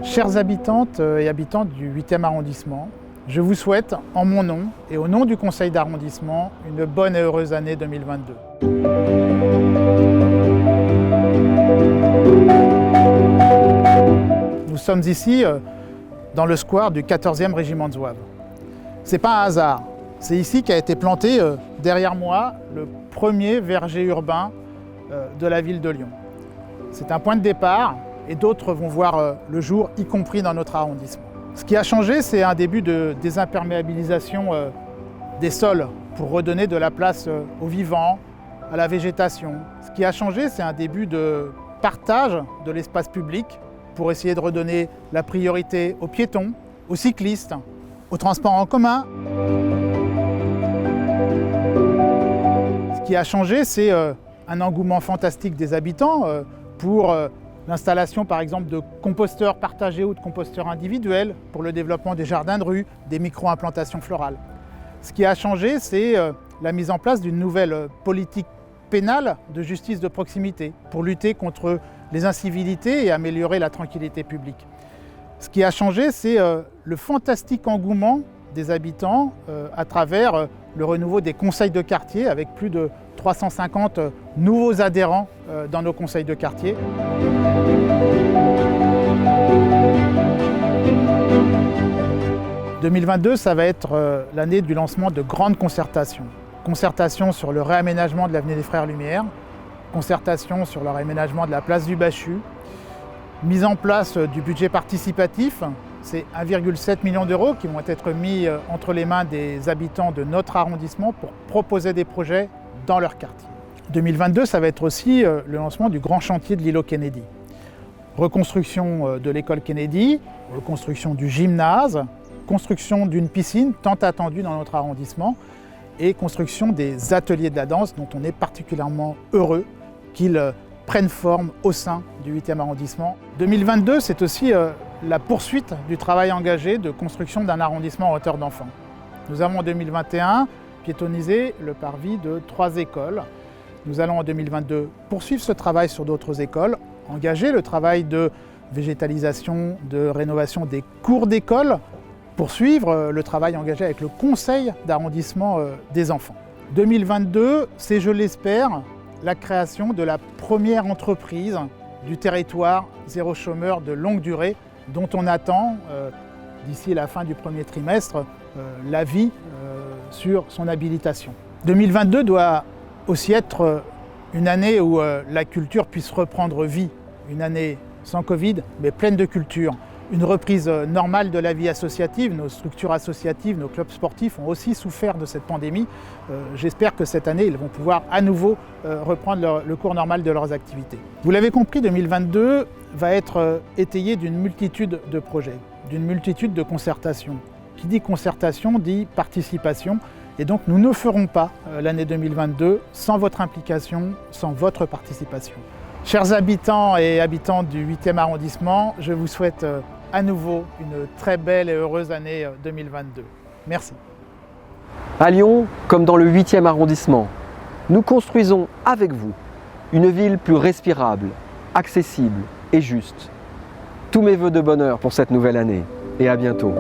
Chères habitantes et habitants du 8e arrondissement, je vous souhaite, en mon nom et au nom du conseil d'arrondissement, une bonne et heureuse année 2022. Nous sommes ici dans le square du 14e régiment de Zouaves. Ce n'est pas un hasard, c'est ici qu'a été planté derrière moi le premier verger urbain de la ville de Lyon. C'est un point de départ et d'autres vont voir le jour, y compris dans notre arrondissement. Ce qui a changé, c'est un début de désimperméabilisation des sols pour redonner de la place aux vivants, à la végétation. Ce qui a changé, c'est un début de partage de l'espace public pour essayer de redonner la priorité aux piétons, aux cyclistes, aux transports en commun. Ce qui a changé, c'est un engouement fantastique des habitants pour l'installation par exemple de composteurs partagés ou de composteurs individuels pour le développement des jardins de rue, des micro-implantations florales. Ce qui a changé, c'est la mise en place d'une nouvelle politique pénale de justice de proximité pour lutter contre les incivilités et améliorer la tranquillité publique. Ce qui a changé, c'est le fantastique engouement des habitants à travers le renouveau des conseils de quartier avec plus de 350 nouveaux adhérents dans nos conseils de quartier. « 2022, ça va être l'année du lancement de grandes concertations. Concertation sur le réaménagement de l'avenue des Frères Lumière, concertation sur le réaménagement de la place du Bachut, mise en place du budget participatif. C'est 1,7 million d'euros qui vont être mis entre les mains des habitants de notre arrondissement pour proposer des projets dans leur quartier. 2022, ça va être aussi le lancement du grand chantier de l'îlot Kennedy. Reconstruction de l'école Kennedy, reconstruction du gymnase, construction d'une piscine tant attendue dans notre arrondissement et construction des ateliers de la danse dont on est particulièrement heureux qu'ils prennent forme au sein du 8e arrondissement. 2022, c'est aussi la poursuite du travail engagé de construction d'un arrondissement à hauteur d'enfants. Nous avons en 2021 piétonnisé le parvis de 3 écoles. Nous allons en 2022 poursuivre ce travail sur d'autres écoles, engager le travail de végétalisation, de rénovation des cours d'école, poursuivre le travail engagé avec le conseil d'arrondissement des enfants. 2022, c'est, je l'espère, la création de la première entreprise du territoire zéro chômeur de longue durée dont on attend, d'ici la fin du premier trimestre, l'avis sur son habilitation. 2022 doit aussi être une année où la culture puisse reprendre vie, une année sans Covid, mais pleine de culture. Une reprise normale de la vie associative, nos structures associatives, nos clubs sportifs ont aussi souffert de cette pandémie. J'espère que cette année, ils vont pouvoir à nouveau reprendre le cours normal de leurs activités. Vous l'avez compris, 2022 va être étayé d'une multitude de projets, d'une multitude de concertations. Qui dit concertation dit participation. Et donc nous ne ferons pas l'année 2022 sans votre implication, sans votre participation. Chers habitants et habitantes du 8e arrondissement, je vous souhaite à nouveau une très belle et heureuse année 2022. Merci. À Lyon, comme dans le 8e arrondissement, nous construisons avec vous une ville plus respirable, accessible et juste. Tous mes vœux de bonheur pour cette nouvelle année et à bientôt.